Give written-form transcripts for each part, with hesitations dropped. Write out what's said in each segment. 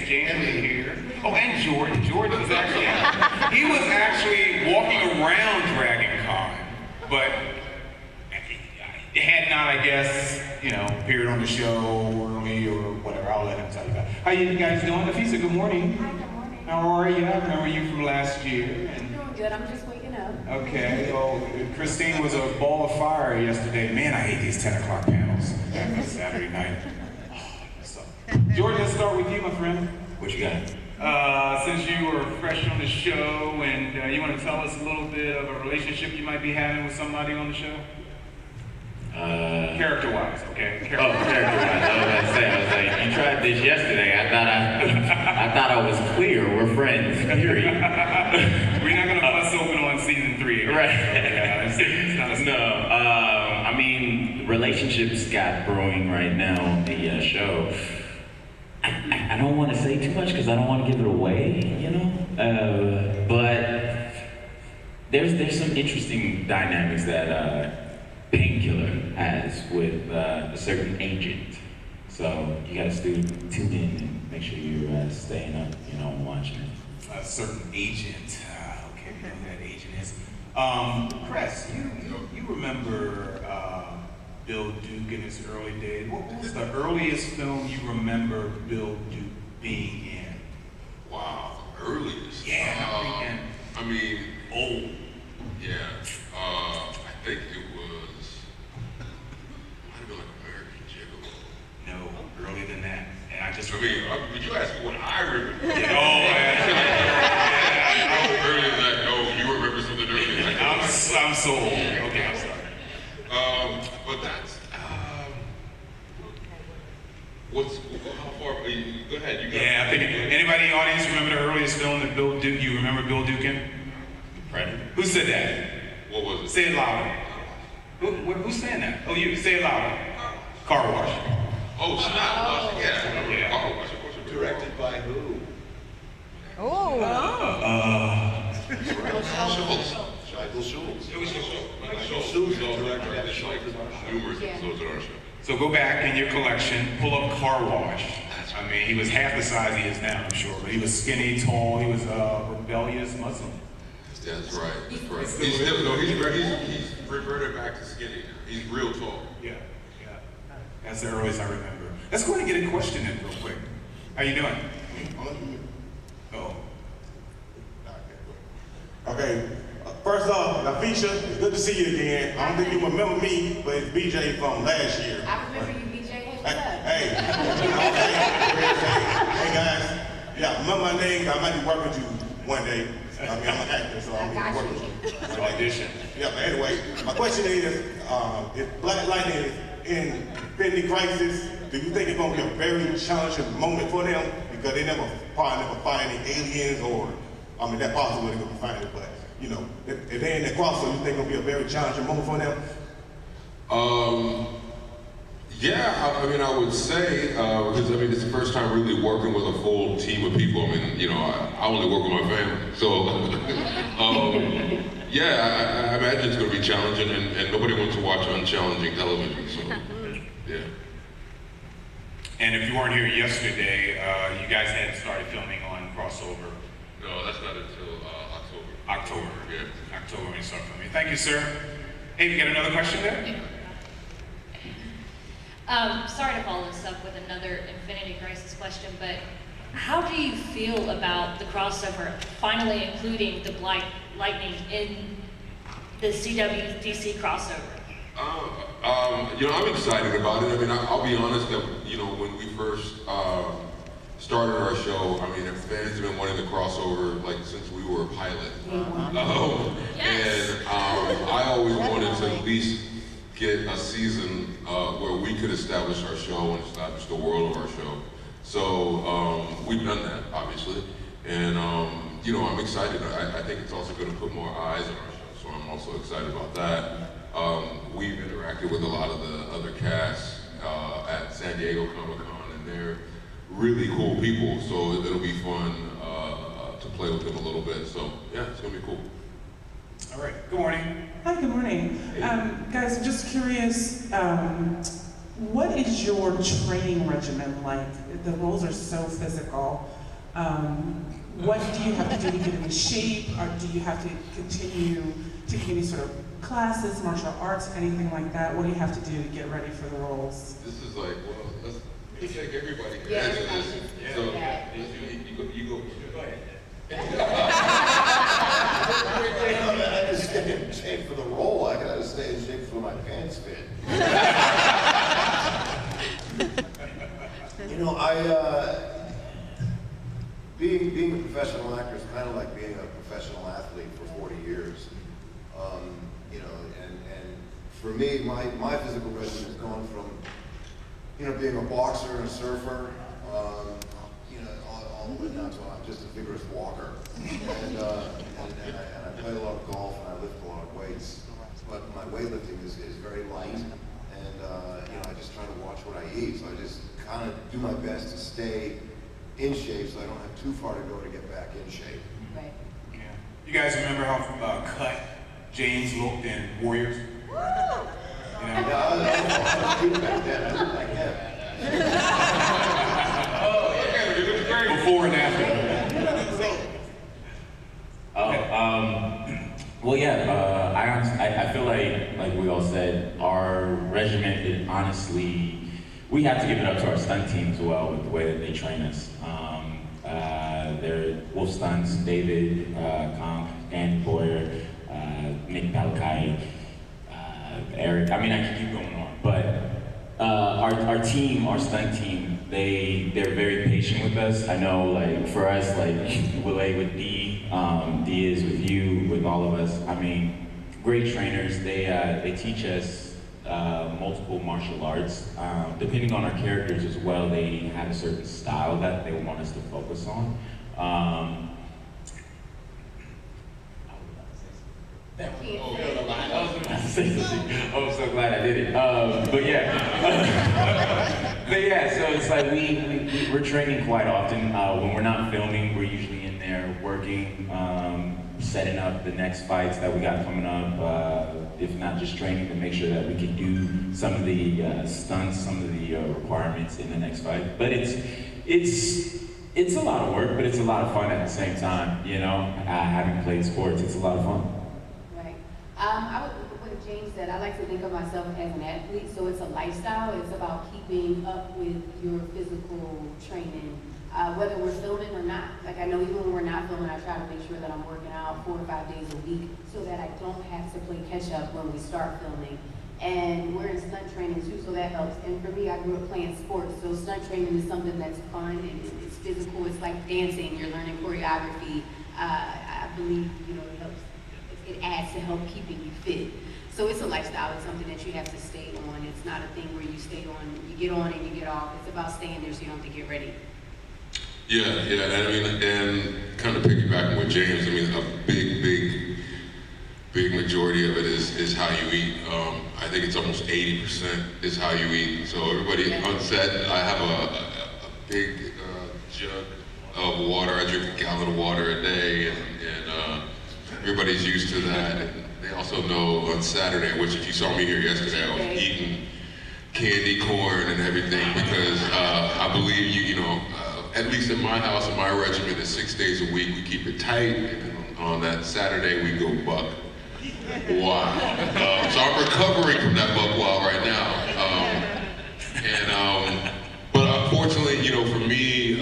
Miss Jamie here. Oh, and Jordan. Jordan was actually, he was actually walking around DragonCon, but had not, I guess, appeared on the show early or whatever. I'll let him tell you about it. How you guys doing? Nafisa, good morning. Hi, good morning. How are you? I remember you from last year. I'm doing good. I'm just waking up. Okay. Well, Christine was a ball of fire yesterday. Man, I hate these 10 o'clock panels every Saturday night. So, George, let's start with you, my friend. What you got? Since you were fresh on the show and you want to tell us a little bit of a relationship you might be having with somebody on the show? Character-wise, okay? Character-wise. I was like, you tried this yesterday. I thought I was clear. We're friends. Period. We're not gonna bust open on season 3, right? It's not a no. I mean, relationships got brewing right now on the show. I don't want to say too much because I don't want to give it away, but there's some interesting dynamics that Painkiller has with a certain agent. So you got to tune in and make sure you're staying up, and watching it. A certain agent. Okay, we know who that agent is. Chris, you remember Bill Duke in his early days. What was the earliest film you remember Bill Duke being in? Wow, earliest? Yeah, I mean, old. Yeah, I think it was, might have been like American Gigolo. No, earlier than that. And I just did you ask me what I remember? Yeah. Earlier than that, no, you remember something earlier than that. I'm so old. Okay, I'm sorry. But that's, how far, go ahead. Yeah, I think, anybody in the audience remember the earliest film that Bill Duke, you remember Bill Duke in? Predator. Who said that? What was it? Say it louder. Who's saying that? Oh, you. Say it louder. Car Wash. Oh, Snap. Yeah. Car Wash, of course. Directed by who? Schultz. It was Schultz. Schultz directed that show. Numerous episodes of our show. So go back in your collection, pull up Car Wash. I mean, he was half the size he is now, I'm sure, but he was skinny, tall, he was a rebellious Muslim. That's right. He's reverted back to skinny. He's real tall. Yeah. That's the earliest I remember. Let's go ahead and get a question in real quick. How you doing? Oh. Okay, first off, Nafisha, it's good to see you again. I don't think you remember me, but it's BJ from last year. I remember you, BJ. Hey guys. Yeah, remember my name. I might be working with you one day. I mean, I'm an actor, so I'm going to work with you. So audition. Yeah, but anyway, my question is, if Black Lightning is in Infinity Crisis, do you think it's going to be a very challenging moment for them? Because they probably never find any aliens or, that's possible they're going to be finding it, but, if they're in the crossover, you think it's going to be a very challenging moment for them? Yeah, I would say, because it's the first time really working with a full team of people. I only work with my family. So, yeah, I imagine it's going to be challenging, and nobody wants to watch unchallenging television, so, yeah. And if you weren't here yesterday, you guys hadn't started filming on crossover. No, that's not until October. October. Yeah. October when you start filming. Thank you, sir. Hey, you got another question there? Sorry to follow this up with another Infinity Crisis question, but how do you feel about the crossover finally including the Black Lightning in the CW-DC crossover? I'm excited about it. I'll be honest that, when we first started our show, fans have been wanting the crossover since we were a pilot. Yes. And I always wanted to at least get a season where we could establish our show and establish the world of our show. So we've done that, obviously. And, I'm excited. I think it's also going to put more eyes on our show, so I'm also excited about that. We've interacted with a lot of the other casts at San Diego Comic-Con, and they're really cool people, so it'll be fun to play with them a little bit. So, yeah, it's going to be cool. All right. Good morning. Hi, good morning. Guys, I'm just curious, what is your training regimen like? The roles are so physical. What do you have to do to get into shape? Or do you have to continue taking any sort of classes, martial arts, anything like that? What do you have to do to get ready for the roles? This is like, well, let's take everybody can Yeah, answer everybody this. should So, do that. you go. I had to stay in shape for the role. I gotta stay in shape for my pants fit. You know, being a professional actor is kind of like being a professional athlete for 40 years. You know, and for me, my physical regimen has gone from, you know, being a boxer and a surfer, you know, all the way down to I'm just a vigorous walker. And I play a lot of golf and I lift a lot of weights. But my weightlifting is very light, and you know, I just try to watch what I eat. So I just kind of do my best to stay in shape, so I don't have too far to go to get back in shape. Right. Yeah. You guys remember how cut James looked in Warriors? You know? Yeah, I was cute back then. I looked like him. Before and after. Well, yeah, I honestly, I feel like we all said, our regiment is honestly, we have to give it up to our stunt team as well with the way that they train us. They're Wolf Stunts, David, Conk, Andy Boyer, Nick Palakai, Eric. I mean, I can keep going on, but our team, our stunt team, they're very patient with us. I know, like for us, like Willie with D, D is with you, with all of us. I mean, great trainers. They teach us multiple martial arts. Depending on our characters as well, they have a certain style that they want us to focus on. I was so glad I did it. But yeah. But yeah, so it's like we're training quite often. When we're not filming, we're usually in there working, setting up the next fights that we got coming up. If not just training to make sure that we can do some of the stunts, some of the requirements in the next fight. But it's a lot of work, but it's a lot of fun at the same time. You know, having played sports, it's a lot of fun. Right. I would, what James said, I like to think of myself as an athlete, so it's a lifestyle. It's about keeping up with your physical training, whether we're filming or not. Like I know even when we're not filming, I try to make sure that I'm working out 4 or 5 days a week so that I don't have to play catch up when we start filming. And we're in stunt training too, so that helps. And for me, I grew up playing sports, so stunt training is something that's fun and it's physical. It's like dancing. You're learning choreography. I believe, you know, it helps. It adds to help keeping you fit. So it's a lifestyle. It's something that you have to stay on. It's not a thing where you stay on, you get on and you get off. It's about staying there so you don't have to get ready. Yeah, and I mean, and kind of piggybacking with James, I mean, a big majority of it is how you eat. I think it's almost 80% is how you eat. So everybody on set, I have a big jug of water. I drink a gallon of water a day, and everybody's used to that. And they also know on Saturday, which if you saw me here yesterday, I was eating candy corn and everything because I believe you know, at least in my house, in my regiment, it's 6 days a week. We keep it tight, and on that Saturday we go buck wild. So I'm recovering from that buck wild right now. But unfortunately, you know, for me,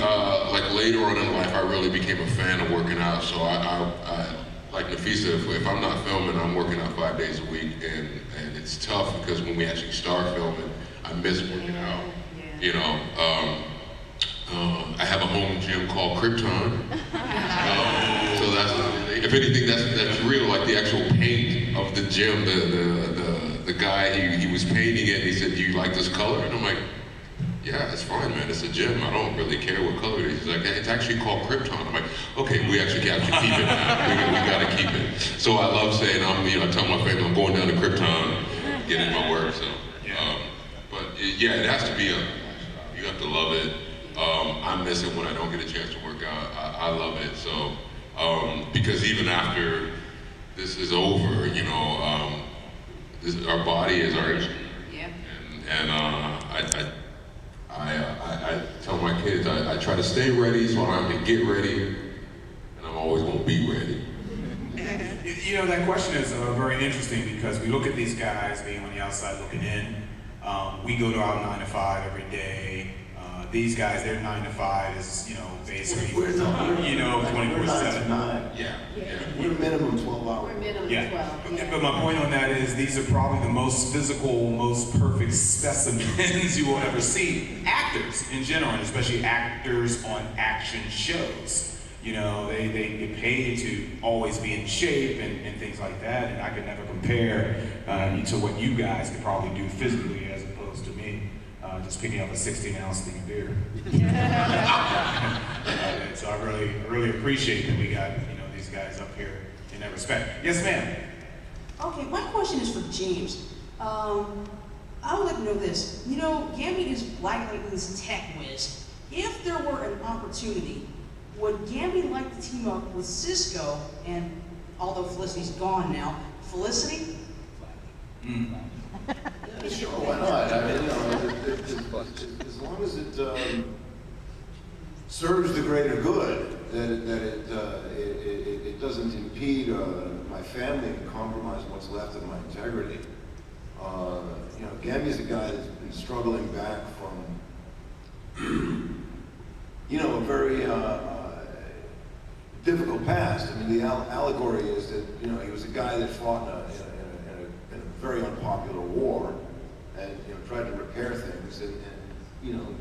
like later on in life, I really became a fan of working out. So I like Nafisa, if I'm not filming, I'm working out 5 days a week, and it's tough because when we actually start filming, I miss working out. You know, I have a home gym called Krypton. So that's, if anything, that's real. Like the actual paint of the gym, the guy he was painting it. He said, "Do you like this color?" And I'm like, "Yeah, it's fine, man. It's a gym. I don't really care what color it is." He's like, "It's actually called Krypton." I'm like, "Okay, we actually have to keep it now. We got to keep it." So I love saying I tell my family I'm going down to Krypton, getting my work. So, but yeah, it has to be you have to love it. I miss it when I don't get a chance to work out. I love it. So, because even after this is over, you know, our body is our, Yeah. and I tell my kids I try to stay ready so I don't have to get ready, and I'm always gonna be ready. You know, that question is very interesting because we look at these guys being on the outside looking in. We go to our 9 to 5 every day. These guys, their 9 to 5 is, you know, basically, We're not. you know, 24/7. 9. Yeah. We're minimum 12 hours. We're minimum Yeah. 12. Yeah. But my point on that is these are probably the most physical, most perfect specimens you will ever see. Actors in general, and especially actors on action shows. You know, they get paid to always be in shape and things like that, and I could never compare to what you guys could probably do physically as opposed to me, just picking up a 16-ounce thing of beer. So I really appreciate that we got, you know, these guys up here in that respect. Yes, ma'am. Okay, my question is for James. I would like to know this. You know, Gambit is Black Lightning's tech whiz. If there were an opportunity, would Gambit like to team up with Cisco and, although Felicity's gone now, Felicity? Sure, why not? I mean, you know, as long as it serves the greater good, that it doesn't impede my family and compromise what's left of my integrity. You know, Gambit's a guy that's been struggling back from, you know, a very difficult past. I mean, the allegory is that, you know, he was a guy that fought in a very unpopular war and, you know, tried to repair things and you know,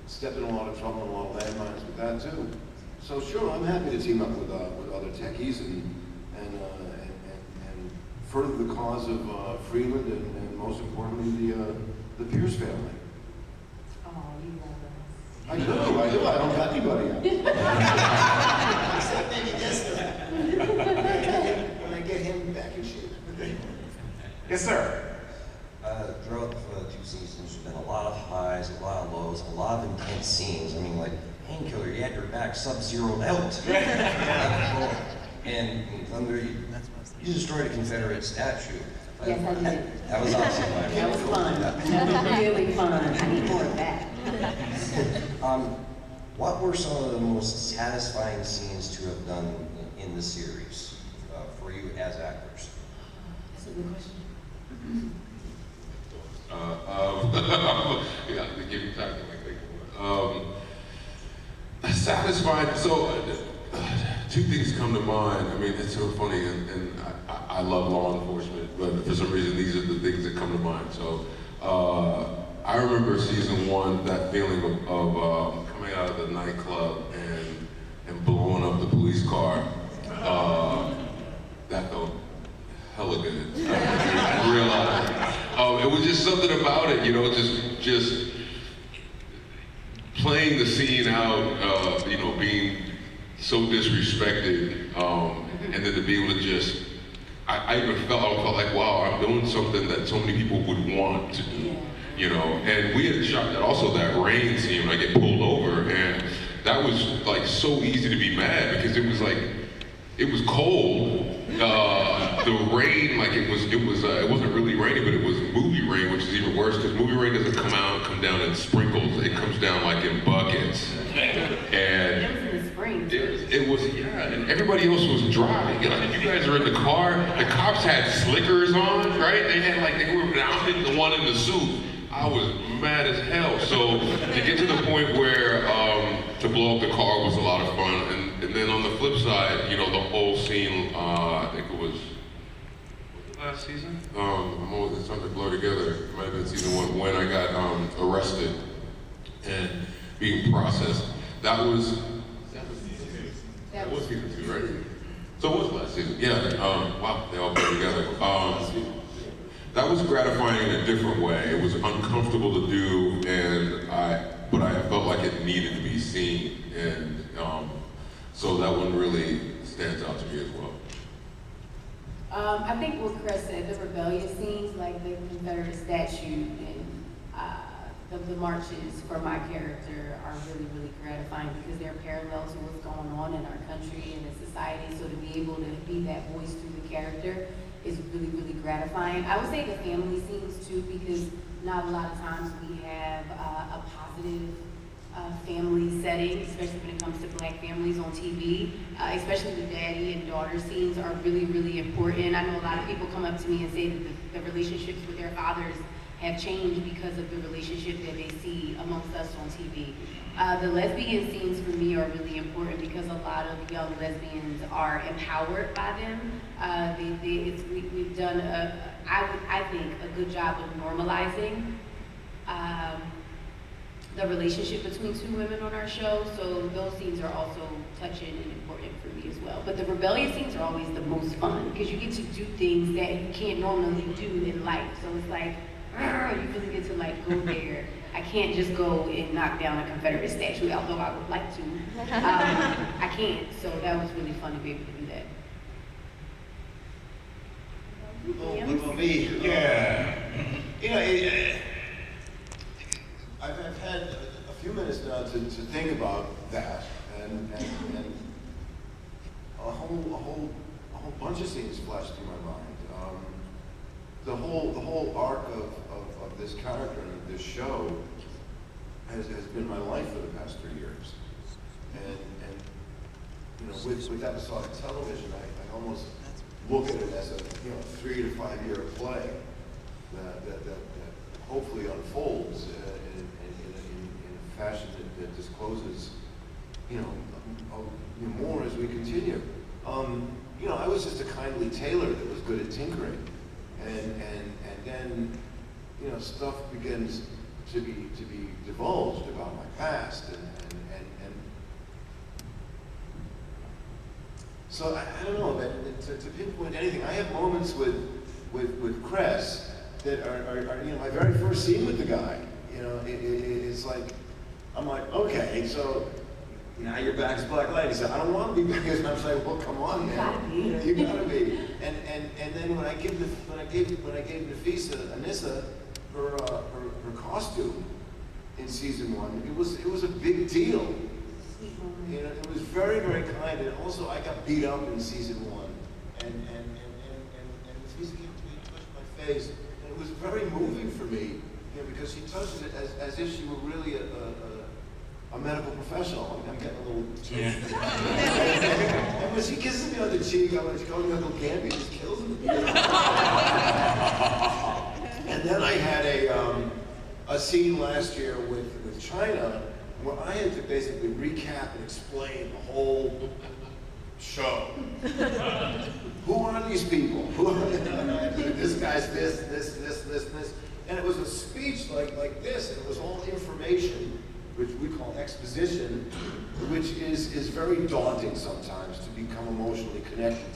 stepped in a lot of trouble and a lot of landmines with that too. So sure, I'm happy to team up with other techies and further the cause of Freeland and most importantly the Pierce family. Oh, you love us. I do. I don't have anybody yet. Except maybe this when I get him back in shape. Yes, sir. Throughout the 2 seasons, there's been a lot of highs, a lot of lows, a lot of intense scenes. I mean, like, Painkiller, you had your back sub-zeroed out. And in Thunder, you destroyed a Confederate statue. Yes, I did. That was awesome. That was fun. That was really fun. I need more of that. What were some of the most satisfying scenes to have done in the series for you as actors? That's a good question. Yeah, to give you time to think. Satisfied. So, 2 things come to mind. I mean, it's so funny, and I love law enforcement, but for some reason, these are the things that come to mind. So, I remember season 1, that feeling of coming out of the nightclub and blowing up the police car. That felt hella good. I realized it was just something about it, you know, just playing the scene out, you know, being so disrespected, and then to be able to just, I even felt like, wow, I'm doing something that so many people would want to do, you know. And we had shot also that rain scene when I get pulled over, and that was like so easy to be mad because it was like, it was cold. The rain, like it wasn't really rainy, but it was movie rain, which is even worse because movie rain doesn't come down in sprinkles. It comes down like in buckets. And It was in the spring. it was, yeah, and everybody else was driving. You know, you guys are in the car. The cops had slickers on, right? They were now hitting the one in the suit. I was mad as hell. So to get to the point where to blow up the car was a lot of fun. And then on the flip side, you know, the whole scene, I think it was the last season? It's starting to blur together. It might have been season 1 when I got arrested and being processed. That was season 2, right? So it was last season. Yeah. Wow, they all blur together. That was gratifying in a different way. It was uncomfortable to do, but I felt like it needed to be seen, and so that one really stands out to me as well. I think what Chris said, the rebellious scenes, like the Confederate statue and the marches for my character are really, really gratifying because they're parallels to what's going on in our country and in society. So to be able to be that voice through the character is really, really gratifying. I would say the family scenes too, because not a lot of times we have a positive family setting, especially when it comes to Black families on TV. Especially the daddy and daughter scenes are really, really important. I know a lot of people come up to me and say that the relationships with their fathers have changed because of the relationship that they see amongst us on TV. The lesbian scenes for me are really important because a lot of young lesbians are empowered by them. We've done, I think, a good job of normalizing the relationship between two women on our show, so those scenes are also touching and important for me as well. But the rebellious scenes are always the most fun because you get to do things that you can't normally do in life. So it's like, you really get to like go there. I can't just go and knock down a Confederate statue, although I would like to. I can't, so that was really fun to be able to do that. What about me? Yeah. You know, I've had a few minutes now to think about that, and a whole bunch of scenes flashed through my mind. The whole arc of this character and this show has been my life for the past 3 years, and you know, with episodic television, I almost look at it as a 3 to 5 year play that hopefully unfolds in a fashion that discloses, more as we continue. I was just a kindly tailor that was good at tinkering, and then, stuff begins to be divulged about my past, and so I don't know, but to pinpoint anything, I have moments with Cress that are my very first scene with the guy. It's like, I'm like, okay, so now you're back as Black Light. He said, I don't want to be back as, and I'm like, well, come on, man, you gotta be. And then when I gave Nafisa, Anissa, her costume in season 1, it was a big deal. It was very, very kind, and also I got beat up in season 1, and Nafisa came to me and touched my face, and it was very moving for me, because she touched it as if she were really a medical professional. I'm getting a little too. And when she kisses me on the cheek, I'm like, she calls me Uncle Gamby, just kills me. And then I had a scene last year with China where I had to basically recap and explain the whole show. Who are these people? This guy's this. And it was a speech like this, and it was all information, which we call exposition, which is very daunting sometimes to become emotionally connected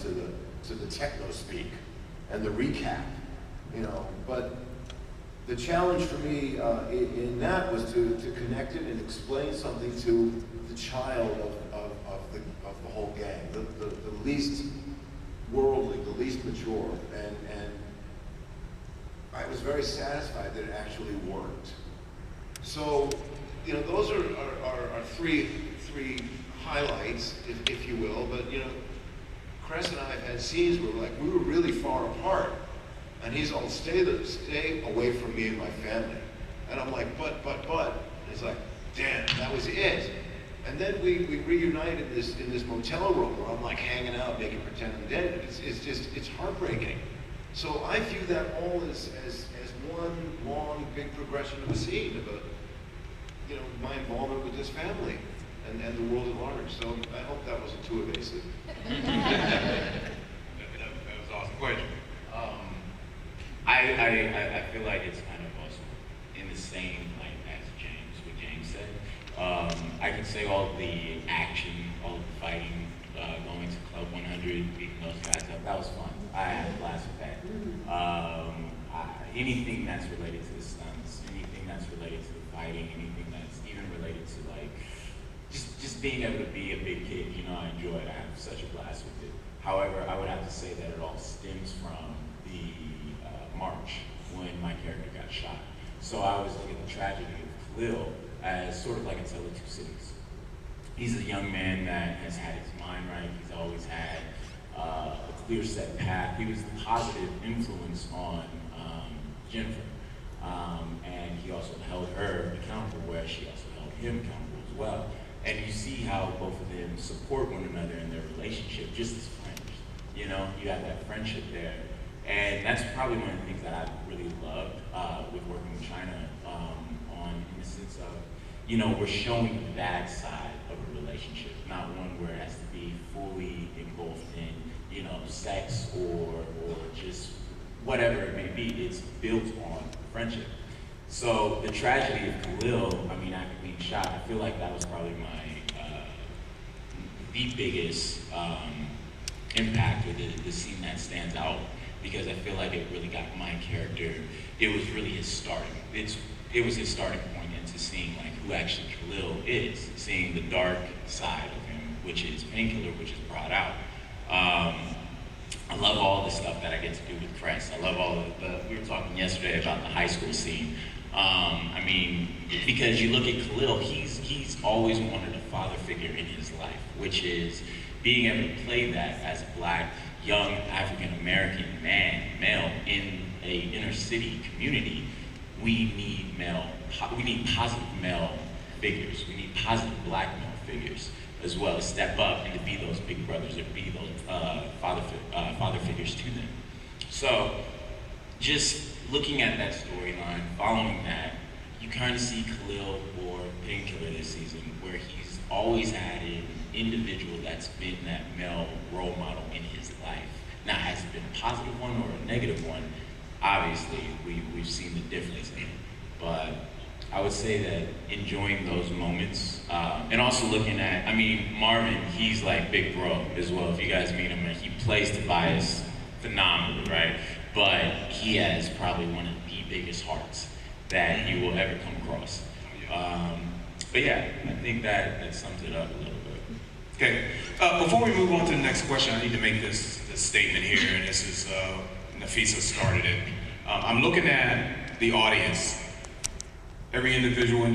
to the techno speak and the recap, But the challenge for me in that was to connect it and explain something to the child of the whole gang, the least worldly, the least mature, and I was very satisfied that it actually worked. So, those are three highlights, if you will. But Cress and I have had scenes where we were really far apart, and he's all stay away from me and my family, and I'm like, but, and he's like, damn, that was it. And then we reunite in this motel room where I'm like hanging out, making pretend I'm dead. It's heartbreaking. So I view that all as one long, big progression of a scene of my involvement with this family and the world at large. So I hope that wasn't too evasive. That was an awesome question. I feel like it's kind of also in the same light as what James said. I can say all the action, all the fighting, going to Club 100, beating those guys up, that was fun. I had a blast with that. Anything that's related to the stunts, anything that's related to the fighting, anything that's even related to just being able to be a big kid, I enjoy it. I have such a blast with it. However, I would have to say that it all stems from the March when my character got shot. So I always look at the tragedy of Khalil as sort of like a tale of two cities. He's a young man that has had his mind right. He's always had a clear set path. He was the positive influence on Jennifer. And he also held her accountable, where she also held him accountable as well. And you see how both of them support one another in their relationship, just as friends. You know, you have that friendship there. And that's probably one of the things that I really loved with working with China in the sense of, you know, we're showing the bad side of a relationship, not one where it has to be fully engulfed in, you know, sex or just whatever it may be. It's built on friendship. So the tragedy of Khalil, I mean, after being shot, I feel like that was probably the biggest impact, or the scene that stands out, because I feel like it really got my character. It was really his starting. It was his starting point into seeing like who actually Khalil is, seeing the dark side of him, which is Painkiller, which is brought out. I love all the stuff that I get to do with Crest. I love all we were talking yesterday about the high school scene. I mean, because you look at Khalil, he's always wanted a father figure in his life, which is being able to play that as a black, young African-American male in a inner city community. We need positive male figures. We need positive black male figures as well, to step up and to be those big brothers or be those father figures to them. So just looking at that storyline, following that, you kind of see Khalil or Painkiller this season, where he's always had an individual that's been that male role model in his life. Now, has it been a positive one or a negative one? Obviously, we've seen the difference in it. But I would say that enjoying those moments, and also looking at, I mean, Marvin, he's like big bro as well. If you guys meet him, he plays Tobias phenomenally, right? But he has probably one of the biggest hearts that you will ever come across. But yeah, I think that sums it up a little bit. Okay, before we move on to the next question, I need to make this statement here, and this is, Nafisa started it. I'm looking at the audience, every individual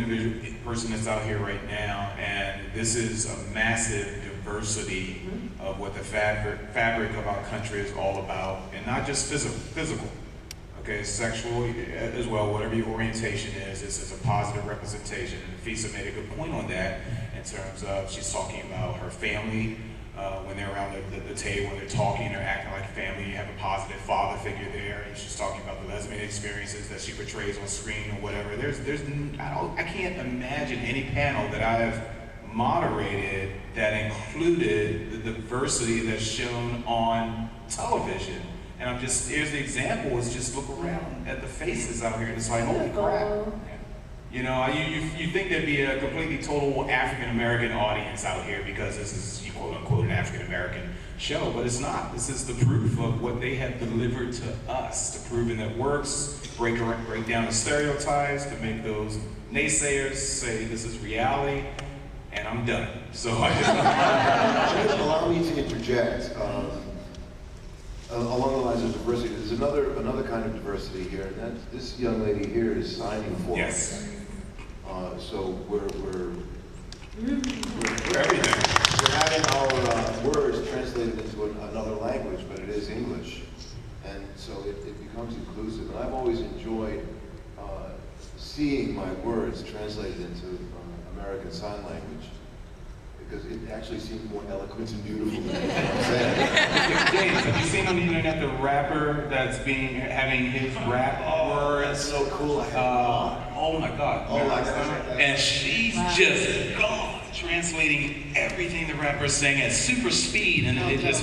person that's out here right now, and this is a massive diversity of what the fabric of our country is all about, and not just physical, okay, sexual as well, whatever your orientation is, this is a positive representation. And Nafisa made a good point on that in terms of, she's talking about her family, when they're around the table, when they're talking, they're acting like a family, you have a positive father figure there, and she's talking about the lesbian experiences that she portrays on screen or whatever. I can't imagine any panel that I've moderated that included the diversity that's shown on television. And here's the example, is just look around at the faces out here, and it's like, holy crap. You know, you think there'd be a completely total African-American audience out here because this is, quote-unquote, an African-American show, but it's not. This is the proof of what they have delivered to us, to prove that works, break down the stereotypes, to make those naysayers say this is reality, and I'm done. So I just... Allow me to interject. Along the lines of diversity, there's another kind of diversity here, and that's this young lady here is signing for us. So we're everything. We're having our words translated into another language, but it is English, and so it becomes inclusive. And I've always enjoyed seeing my words translated into American Sign Language, because it actually seems more eloquent and beautiful than what I'm saying. James, have you seen on the internet the rapper that's having his rap words? That's so cool. Oh my God. Oh my God. And she's just gone, translating everything the rapper's saying at super speed, and it just